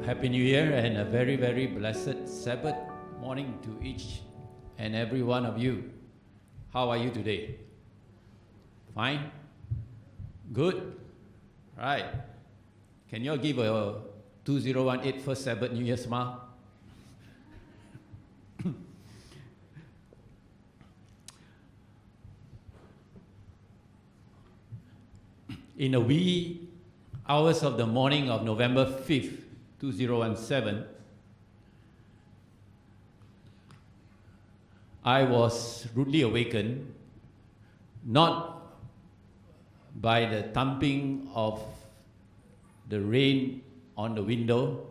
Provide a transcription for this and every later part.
Happy New Year and a very, very blessed Sabbath morning to each and every one of you. How are you today? Fine? Good? Right. Can you all give a 2018 first Sabbath New Year smile? In the wee hours of the morning of November 5th, 2017, I was rudely awakened, not by the thumping of the rain on the window,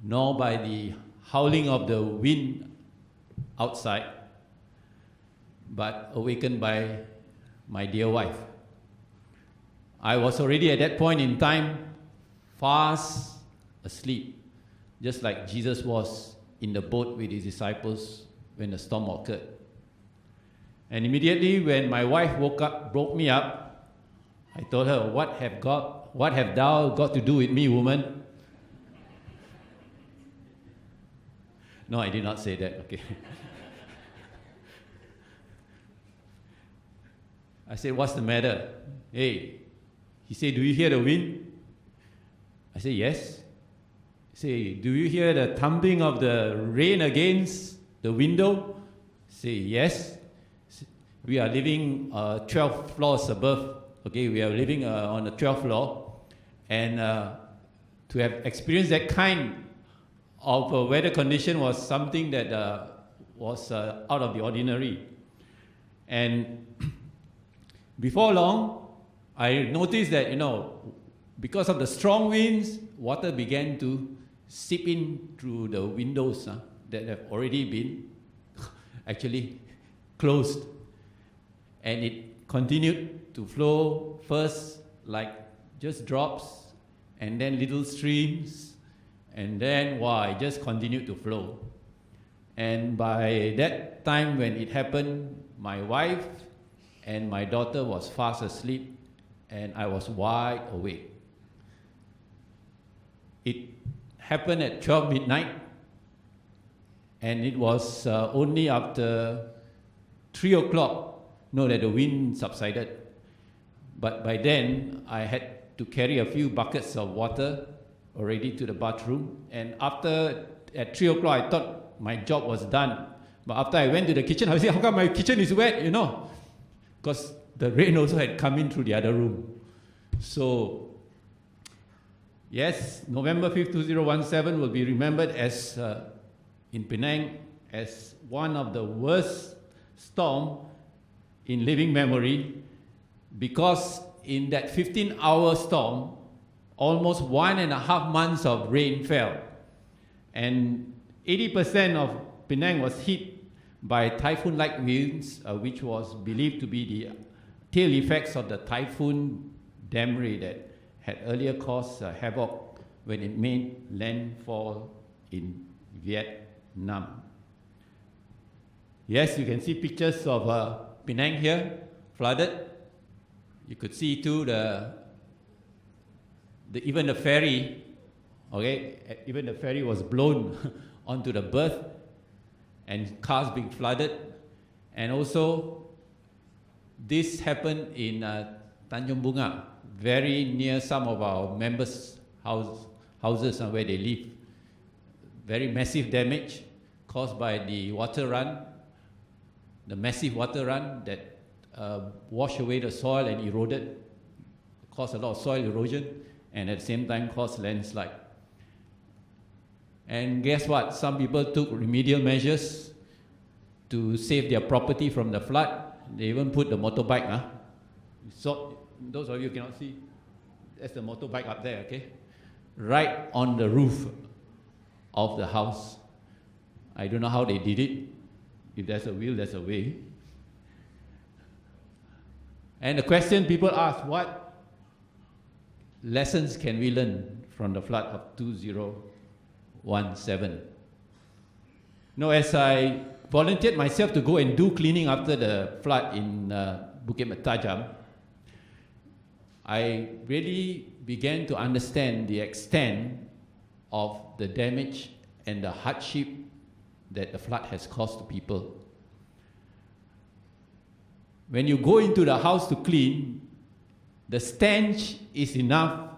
nor by the howling of the wind outside, but awakened by my dear wife. I was already at that point in time fast asleep, just like Jesus was in the boat with his disciples when the storm occurred. And immediately when my wife woke me up, I told her, what have thou got to do with me, woman? No, I did not say that, okay. I said, what's the matter? Hey. He said, do you hear the wind? I said, yes. He said, do you hear the thumping of the rain against the window? I said, yes. We are living 12 floors above. Okay, we are living on the 12th floor. And to have experienced that kind of weather condition was something that was out of the ordinary. And before long, I noticed that, because of the strong winds, water began to seep in through the windows that have already been actually closed. And it continued to flow first like just drops, and then little streams, and then, it just continued to flow. And by that time when it happened, my wife and my daughter was fast asleep, and I was wide awake. It happened at 12 midnight, and it was only after 3 o'clock that the wind subsided. But by then, I had to carry a few buckets of water already to the bathroom, and at 3 o'clock, I thought my job was done. But after I went to the kitchen, I said, how come my kitchen is wet, Because the rain also had come in through the other room. So, yes, November 5th, 2017 will be remembered as, in Penang, as one of the worst storms in living memory, because in that 15-hour storm, almost 1.5 months of rain fell. And 80% of Penang was hit by typhoon-like winds, which was believed to be the tail effects of the typhoon Damri that had earlier caused havoc when it made landfall in Vietnam. Yes, you can see pictures of Penang here, flooded. You could see too even the ferry, even the ferry was blown onto the berth, and cars being flooded. And also, this happened in Tanjung Bunga, very near some of our members' houses where they live. Very massive damage caused by the water run, the massive water run that washed away the soil and eroded, caused a lot of soil erosion, and at the same time caused landslide. And guess what? Some people took remedial measures to save their property from the flood. They even put the motorbike. So, those of you who cannot see, that's the motorbike up there, okay? Right on the roof of the house. I don't know how they did it. If there's a will, there's a way. And the question people ask, what lessons can we learn from the flood of 2017? As I volunteered myself to go and do cleaning after the flood in Bukit Mertajam, I really began to understand the extent of the damage and the hardship that the flood has caused to people. When you go into the house to clean, the stench is enough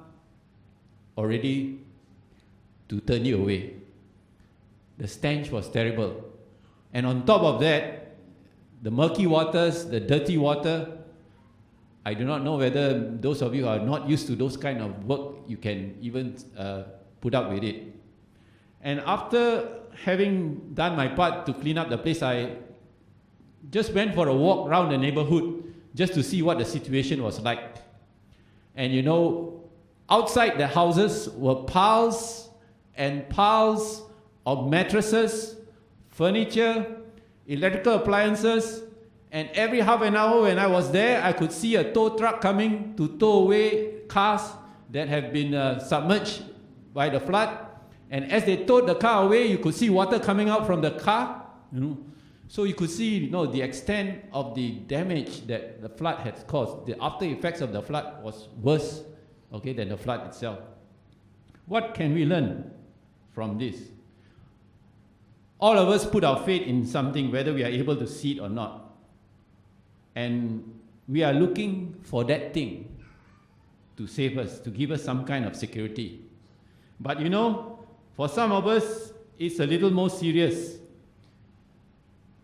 already to turn you away. The stench was terrible. And on top of that, the murky waters, the dirty water, I do not know whether those of you who are not used to those kind of work, you can even put up with it. And after having done my part to clean up the place, I just went for a walk around the neighborhood just to see what the situation was like. And you know, outside the houses were piles and piles of mattresses, furniture, electrical appliances, and every half an hour when I was there, I could see a tow truck coming to tow away cars that have been submerged by the flood. And as they towed the car away, you could see water coming out from the car. So you could see, the extent of the damage that the flood had caused. The after effects of the flood was worse, than the flood itself. What can we learn from this? All of us put our faith in something, whether we are able to see it or not. And we are looking for that thing to save us, to give us some kind of security. But for some of us, it's a little more serious.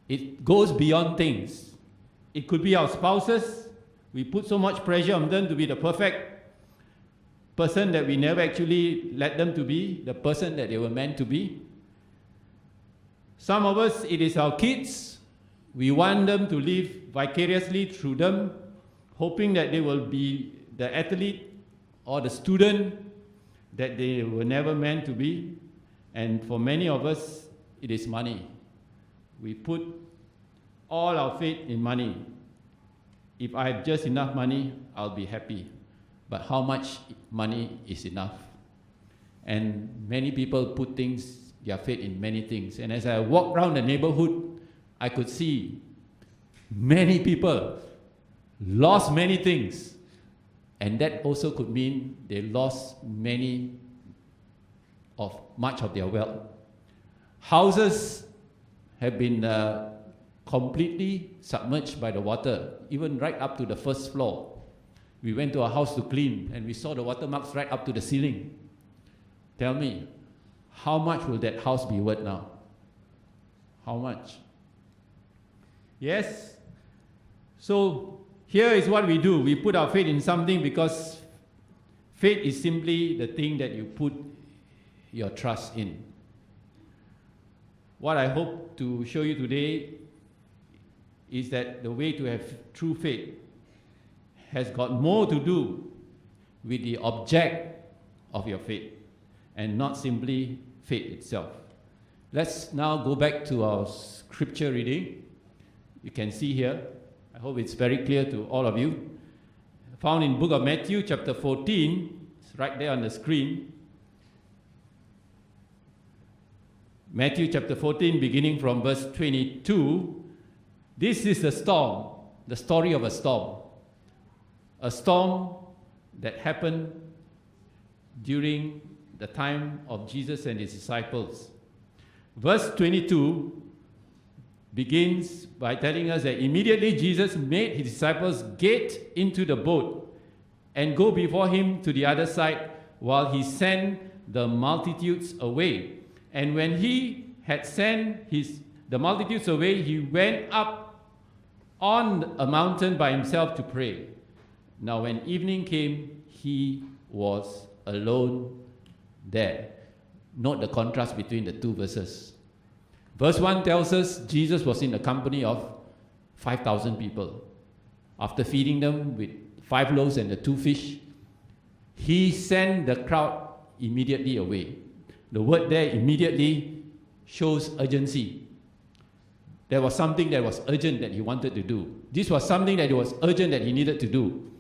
It goes beyond things. It could be our spouses. We put so much pressure on them to be the perfect person that we never actually let them to be, the person that they were meant to be. Some of us, it is our kids. We want them to live vicariously through them, hoping that they will be the athlete or the student that they were never meant to be. And for many of us, it is money. We put all our faith in money. If I have just enough money, I'll be happy. But how much money is enough? And many people put their faith in many things. And as I walk around the neighborhood, I could see many people lost many things. And that also could mean they lost much of their wealth. Houses have been completely submerged by the water, even right up to the first floor. We went to a house to clean, and we saw the watermarks right up to the ceiling. Tell me, how much will that house be worth now? How much? Yes? So, here is what we do. We put our faith in something because faith is simply the thing that you put your trust in. What I hope to show you today is that the way to have true faith has got more to do with the object of your faith and not simply faith itself. Let's now go back to our scripture reading. You can see here, I hope it's very clear to all of you, found in book of Matthew chapter 14, it's right there on the screen. Matthew chapter 14, beginning from verse 22. This is the storm, the story of a storm. A storm that happened during the time of Jesus and his disciples. Verse 22 begins by telling us that immediately Jesus made his disciples get into the boat and go before him to the other side while he sent the multitudes away. And when he had sent the multitudes away, he went up on a mountain by himself to pray. Now when evening came, he was alone there. Note the contrast between the two verses. Verse 1 tells us Jesus was in the company of 5,000 people. After feeding them with 5 loaves and the 2 fish, he sent the crowd immediately away. The word there, immediately, shows urgency. There was something that was urgent that he wanted to do. This was something that was urgent that he needed to do.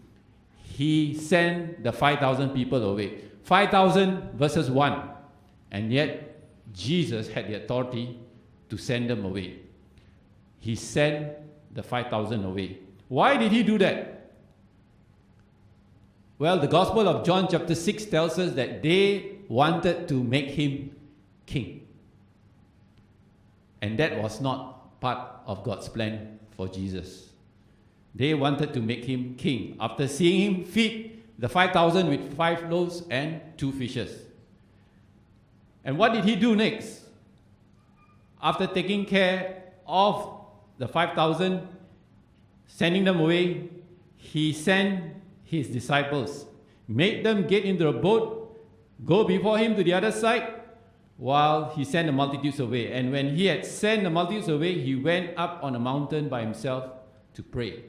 He sent the 5,000 people away. 5,000 versus 1. And yet, Jesus had the authority to send them away. He sent the 5,000 away. Why did he do that? Well, the Gospel of John chapter 6 tells us that they wanted to make him king. And that was not part of God's plan for Jesus. They wanted to make him king after seeing him feed the 5,000 with 5 loaves and 2 fishes. And what did he do next? After taking care of the 5,000, sending them away, he sent his disciples, made them get into a boat, go before him to the other side, while he sent the multitudes away. And when he had sent the multitudes away, he went up on a mountain by himself to pray.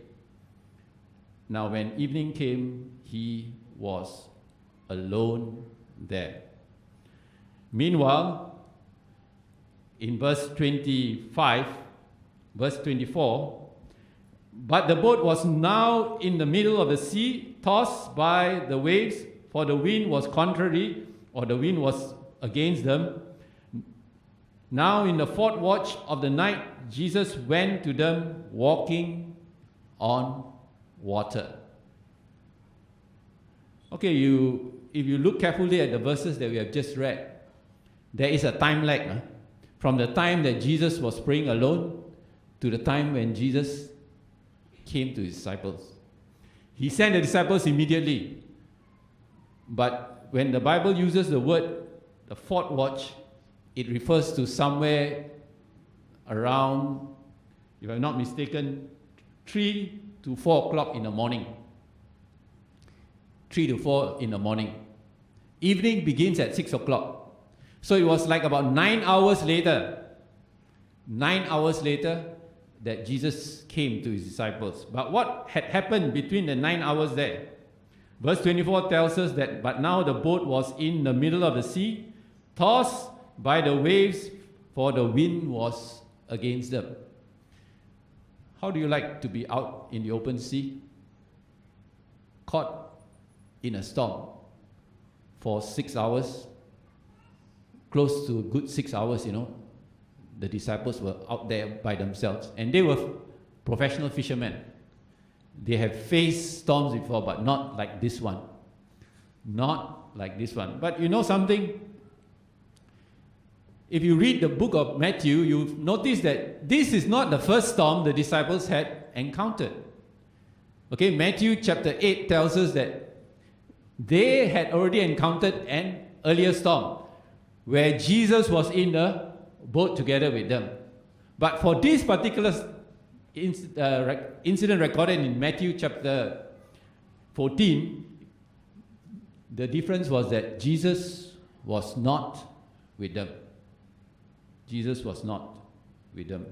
Now when evening came, he was alone there. Meanwhile, in verse 25, verse 24, but the boat was now in the middle of the sea, tossed by the waves, for the wind was contrary, or the wind was against them. Now in the 4th watch of the night, Jesus went to them walking on water. Okay, if you look carefully at the verses that we have just read, there is a time lag from the time that Jesus was praying alone to the time when Jesus came to his disciples. He sent the disciples immediately. But when the Bible uses the word the 4th watch, it refers to somewhere around, if I'm not mistaken, 3 to 4 o'clock in the morning. 3 to 4 in the morning. Evening begins at 6 o'clock. So it was like about 9 hours later, 9 hours later, that Jesus came to his disciples. But what had happened between the 9 hours there? Verse 24 tells us that, but now the boat was in the middle of the sea, tossed by the waves, for the wind was against them. How do you like to be out in the open sea, caught in a storm for 6 hours, close to a good 6 hours, the disciples were out there by themselves, and they were professional fishermen. They have faced storms before, but not like this one. Not like this one. But you know something? If you read the book of Matthew, you'll notice that this is not the first storm the disciples had encountered. Okay, Matthew chapter 8 tells us that they had already encountered an earlier storm where Jesus was in the boat together with them. But for this particular incident recorded in Matthew chapter 14, the difference was that Jesus was not with them. Jesus was not with them.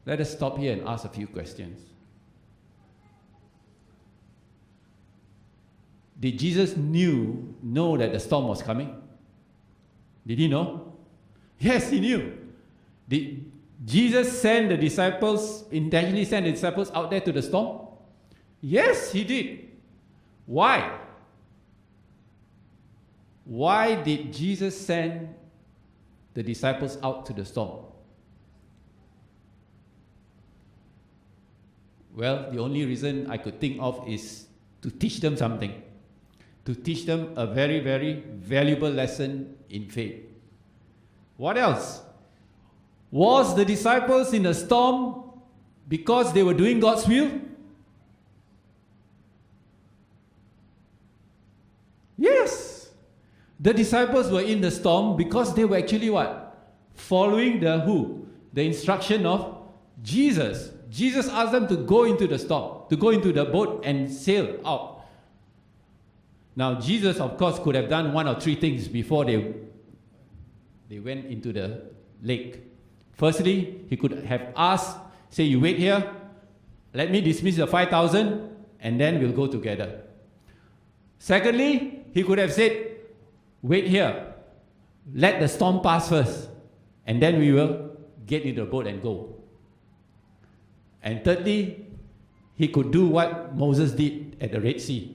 Let us stop here and ask a few questions. Did Jesus know that the storm was coming? Did he know? Yes, he knew. Did Jesus intentionally send the disciples out there to the storm? Yes, he did. Why? Why did Jesus send the disciples out to the storm? Well, the only reason I could think of is to teach them something. To teach them a very, very valuable lesson in faith. What else? Was the disciples in the storm because they were doing God's will? Yes. The disciples were in the storm because they were actually what? Following the who? The instruction of Jesus. Jesus asked them to go into the storm, to go into the boat and sail out. Now, Jesus, of course, could have done 1 or 3 things before they went into the lake. Firstly, he could have asked, say, you wait here, let me dismiss the 5,000, and then we'll go together. Secondly, he could have said, wait here, let the storm pass first, and then we will get into the boat and go. And thirdly, he could do what Moses did at the Red Sea.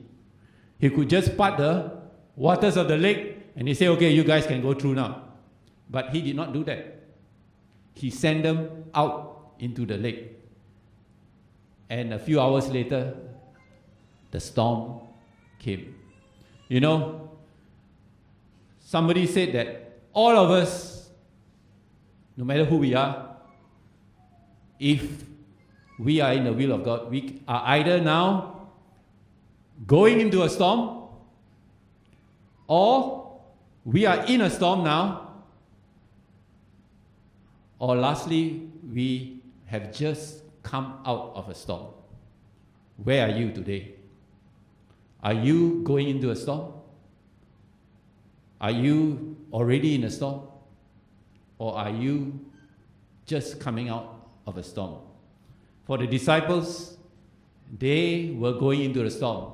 He could just part the waters of the lake and he said, okay, you guys can go through now. But he did not do that. He sent them out into the lake. And a few hours later, the storm came. You know, somebody said that all of us, no matter who we are, if we are in the will of God, we are either now going into a storm, or we are in a storm now, or lastly, we have just come out of a storm. Where are you today? Are you going into a storm? Are you already in a storm? Or are you just coming out of a storm? For the disciples, they were going into the storm.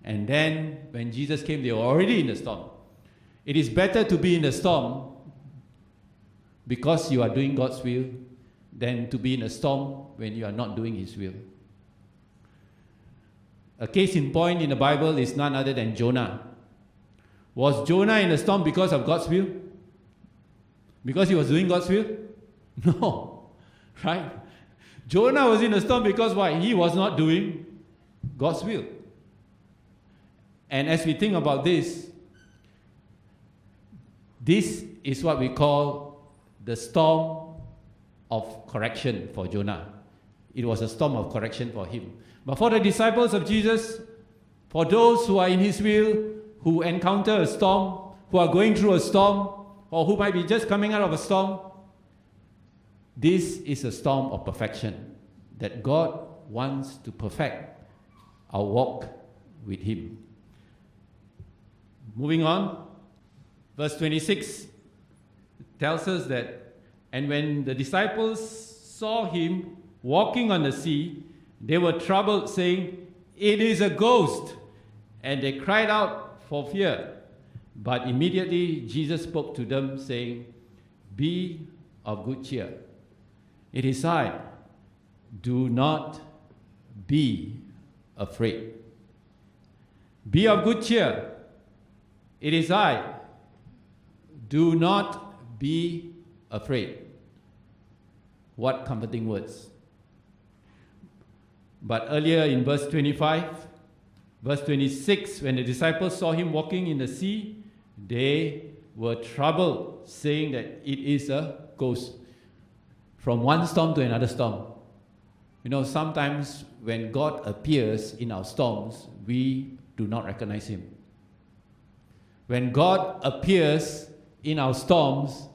And then when Jesus came, they were already in the storm. It is better to be in the storm because you are doing God's will than to be in a storm when you are not doing His will. A case in point in the Bible is none other than Jonah. Was Jonah in a storm because of God's will? Because he was doing God's will? No. Right? Jonah was in a storm because why? He was not doing God's will. And as we think about this is what we call the storm of correction for Jonah. It was a storm of correction for him. But for the disciples of Jesus, for those who are in His will, who encounter a storm, who are going through a storm, or who might be just coming out of a storm, this is a storm of perfection that God wants to perfect our walk with Him. Moving on, verse 26 tells us that, and when the disciples saw Him walking on the sea, they were troubled, saying, "It is a ghost." And they cried out for fear. But immediately Jesus spoke to them, saying, "Be of good cheer. It is I. Do not be afraid." Be of good cheer. It is I. Do not be afraid. What comforting words. But earlier in verse 25, verse 26, when the disciples saw Him walking in the sea, they were troubled, saying that it is a ghost. From one storm to another storm. You know, sometimes when God appears in our storms, we do not recognize Him. When God appears in our storms,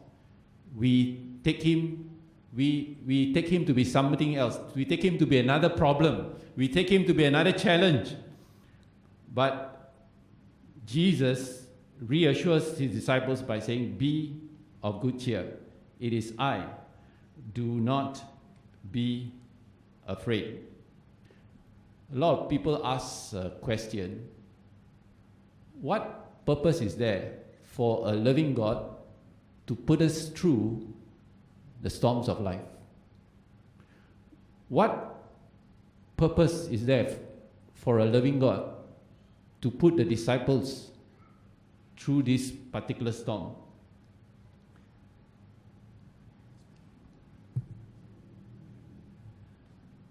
we take Him to be something else. We take Him to be another problem. We take Him to be another challenge. But Jesus reassures His disciples by saying, "Be of good cheer. It is I. Do not be afraid." A lot of people ask a question: what purpose is there for a loving God to put us through the storms of life? What purpose is there for a loving God to put the disciples through this particular storm?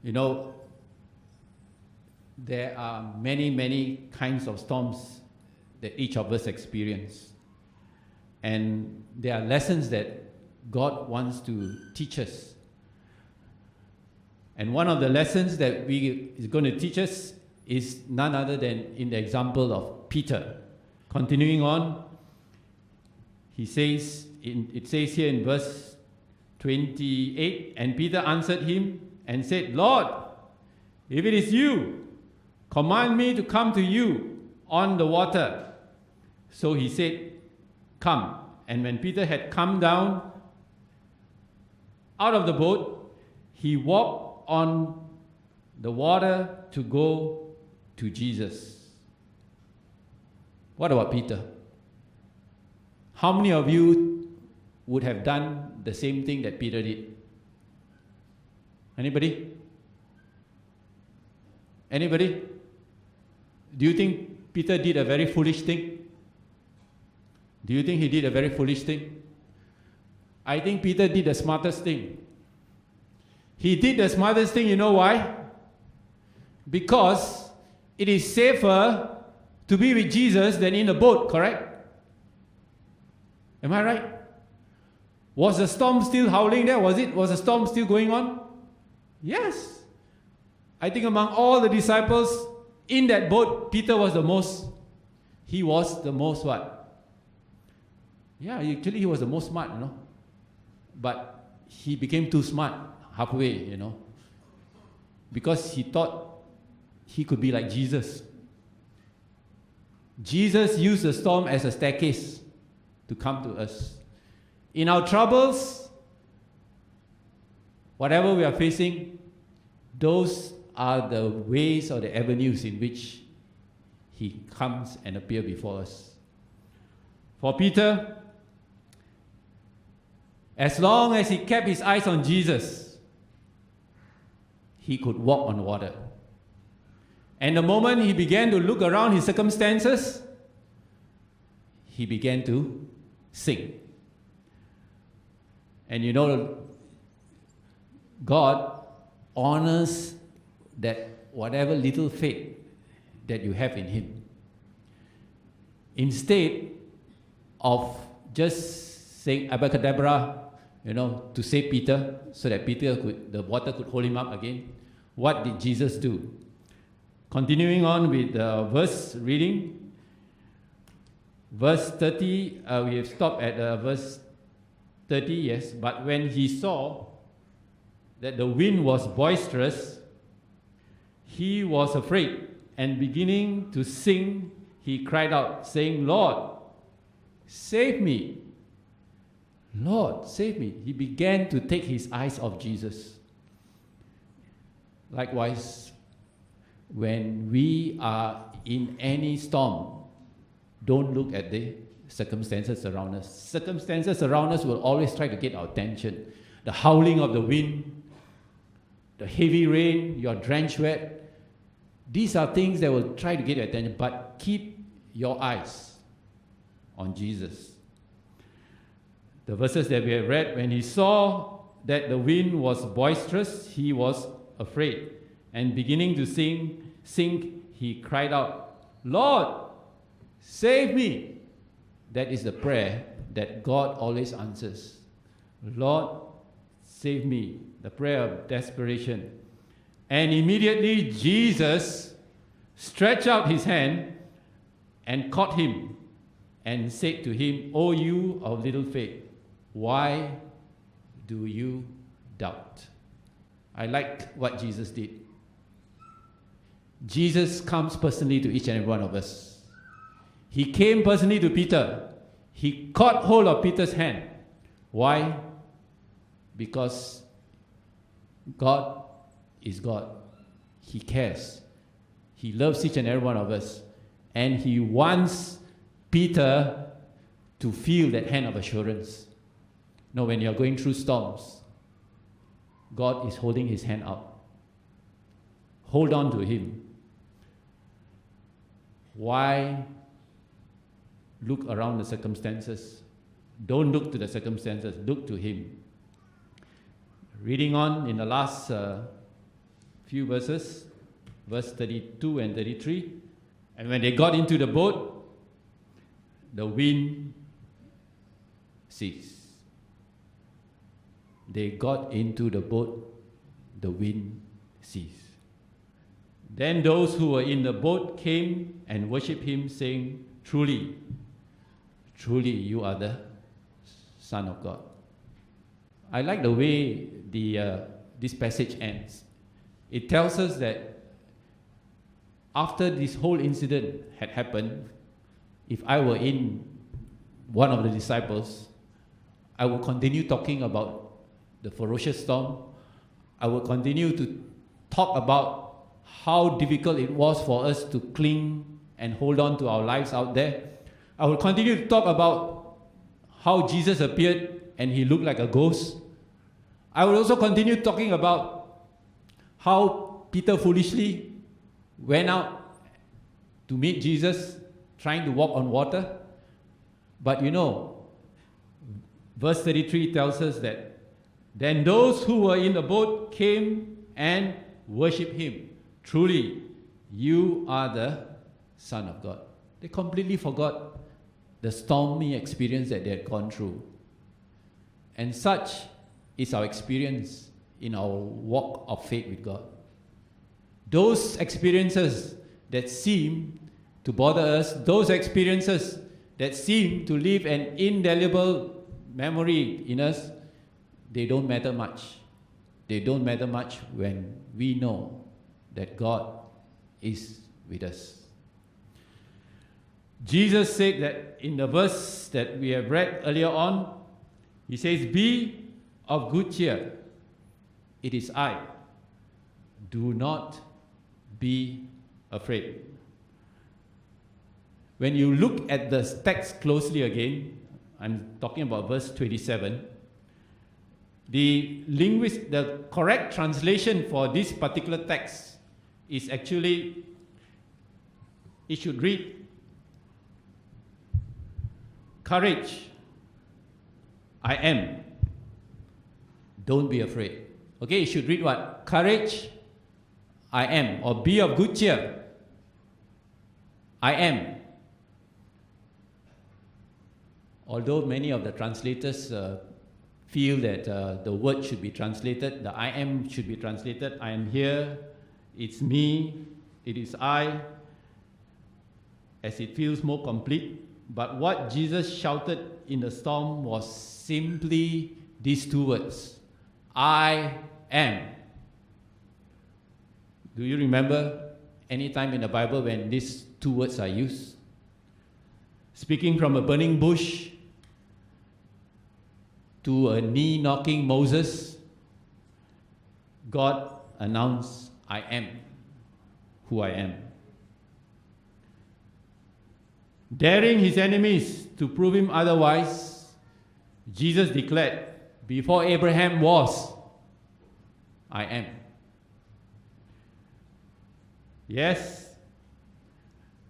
You know, there are many, many kinds of storms that each of us experience. And there are lessons that God wants to teach us. And one of the lessons that He is going to teach us is none other than in the example of Peter. Continuing on, it says here in verse 28, "And Peter answered Him and said, 'Lord, if it is you, command me to come to you on the water.' So He said, 'Come.' And when Peter had come down out of the boat, he walked on the water to go to Jesus." What about Peter? How many of you would have done the same thing that Peter did? Anybody? Anybody? Do you think Peter did a very foolish thing? Do you think he did a very foolish thing? I think Peter did the smartest thing. He did the smartest thing, you know why? Because it is safer to be with Jesus than in the boat, correct? Am I right? Was the storm still howling there? Was the storm still going on? Yes. I think among all the disciples in that boat, Peter was the most. He was the most what? Yeah, actually he was the most smart, But he became too smart halfway, Because he thought he could be like Jesus. Jesus used the storm as a staircase to come to us. In our troubles, whatever we are facing, those are the ways or the avenues in which he comes and appears before us. For Peter, as long as he kept his eyes on Jesus, he could walk on water. And the moment he began to look around his circumstances, he began to sink. And God honors that whatever little faith that you have in him. Instead of just saying abracadabra, to save Peter, so that the water could hold him up again, what did Jesus do? Continuing on with the verse reading, verse 30, we have stopped at verse 30, yes. But when he saw that the wind was boisterous, he was afraid, and beginning to sink, he cried out, saying, Lord, save me. Lord, save me. He began to take his eyes off Jesus. Likewise, when we are in any storm, don't look at the circumstances around us. Circumstances around us will always try to get our attention. The howling of the wind, the heavy rain, you're drenched wet. These are things that will try to get your attention, but keep your eyes on Jesus. The verses that we have read, when he saw that the wind was boisterous, he was afraid. And beginning to sink, he cried out, Lord, save me. That is the prayer that God always answers. Lord, save me. The prayer of desperation. And immediately Jesus stretched out his hand and caught him and said to him, O you of little faith, why do you doubt? I like what Jesus did. Jesus comes personally to each and every one of us. He came personally to Peter. He caught hold of Peter's hand. Why? Because God is God. He cares. He loves each and every one of us. And he wants Peter to feel that hand of assurance. No, when you're going through storms, God is holding his hand out. Hold on to him. Why look around the circumstances? Don't look to the circumstances, look to him. Reading on in the last few verses, verse 32 and 33, and when they got into the boat, the wind ceased. They got into the boat, the wind ceased. Then those who were in the boat came and worshipped him, saying, Truly, truly you are the Son of God. I like the way this passage ends. It tells us that after this whole incident had happened, if I were in one of the disciples, I would continue talking about the ferocious storm. I would continue to talk about how difficult it was for us to cling and hold on to our lives out there. I will continue to talk about how Jesus appeared and he looked like a ghost. I will also continue talking about how Peter foolishly went out to meet Jesus, trying to walk on water. But verse 33 tells us that then those who were in the boat came and worshipped him. Truly, you are the Son of God. They completely forgot the stormy experience that they had gone through. And such is our experience in our walk of faith with God. Those experiences that seem to bother us, those experiences that seem to leave an indelible memory in us, they don't matter much. They don't matter much when we know that God is with us. Jesus said that in the verse that we have read earlier on, he says, "Be of good cheer. It is I. Do not be afraid." When you look at the text closely again, I'm talking about verse 27, the correct translation for this particular text is actually, it should read, "Courage, I am. Don't be afraid." Okay, it should read what? "Courage, I am," or "Be of good cheer, I am." Although many of the translators feel that the word should be translated, the "I am" should be translated, "I am here, it's me, it is I," as it feels more complete. But what Jesus shouted in the storm was simply these two words, "I am." Do you remember any time in the Bible when these two words are used? Speaking from a burning bush to a knee-knocking Moses, God announced, "I am who I am." Daring his enemies to prove him otherwise, Jesus declared, "Before Abraham was, I am." Yes,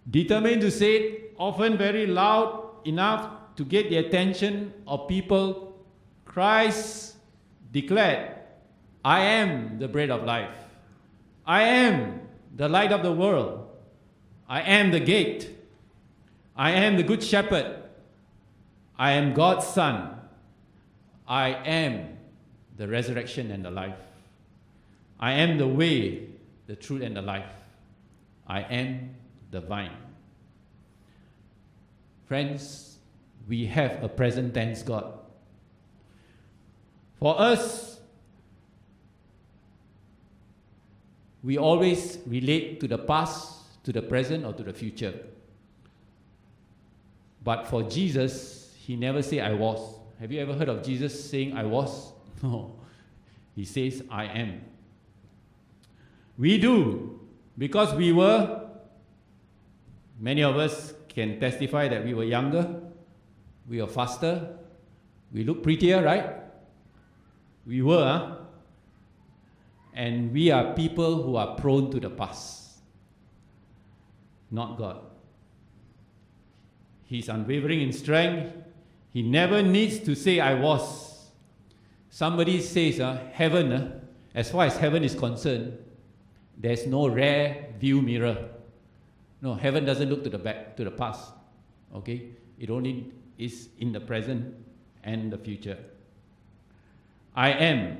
determined to say it, often very loud enough to get the attention of people, Christ declared, "I am the bread of life. I am the light of the world. I am the gate. I am the good shepherd. I am God's son. I am the resurrection and the life. I am the way, the truth, and the life. I am the vine." Friends, we have a present tense God. For us, we always relate to the past, to the present, or to the future. But for Jesus, he never said, "I was." Have you ever heard of Jesus saying, "I was"? No. He says, "I am." We do, because we were, many of us can testify that we were younger, we were faster, we look prettier, right? We were, and we are people who are prone to the past, not God. He's unwavering in strength. He never needs to say, "I was." Somebody says, heaven, as far as heaven is concerned, there's no rear view mirror. No, heaven doesn't look to the back, to the past. Okay? It only is in the present and the future. I am.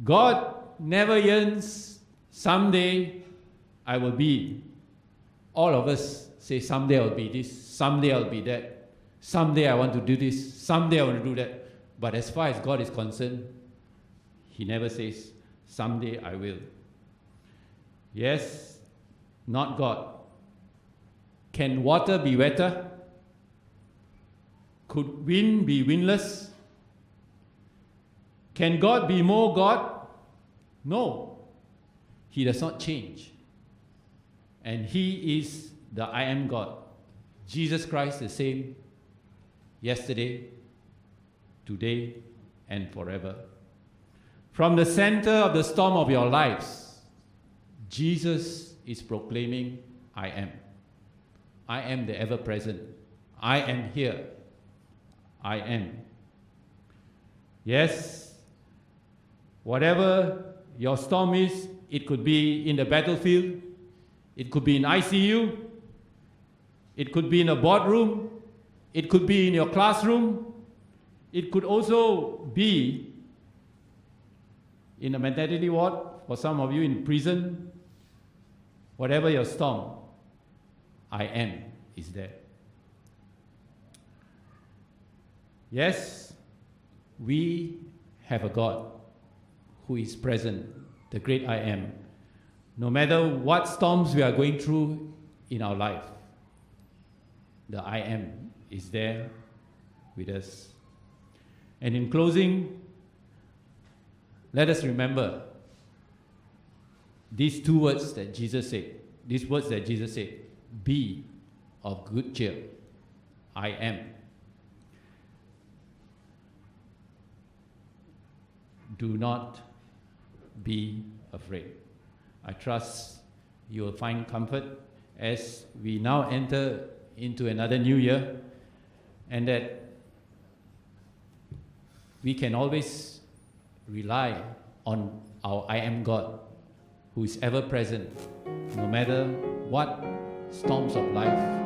God never yearns, "Someday I will be." All of us say, "Someday I'll be this, someday I'll be that, someday I want to do this, someday I want to do that." But as far as God is concerned, he never says, "Someday I will." Yes, not God. Can water be wetter? Could wind be windless? Can God be more God? No. He does not change. And he is the I am God. Jesus Christ the same yesterday, today, and forever. From the center of the storm of your lives, Jesus is proclaiming, "I am. I am the ever-present. I am here. I am." Yes, whatever your storm is, it could be in the battlefield, it could be in ICU, It could be in a boardroom. It could be in your classroom. It could also be in a maternity ward, for some of you in prison. Whatever your storm, I am is there. Yes, we have a God who is present, the great I am. No matter what storms we are going through in our life, the I am is there with us. And in closing, let us remember these two words that Jesus said. These words that Jesus said, be of good cheer. I am. Do not be afraid. I trust you will find comfort as we now enter into another new year, and that we can always rely on our I am God, who is ever present, no matter what storms of life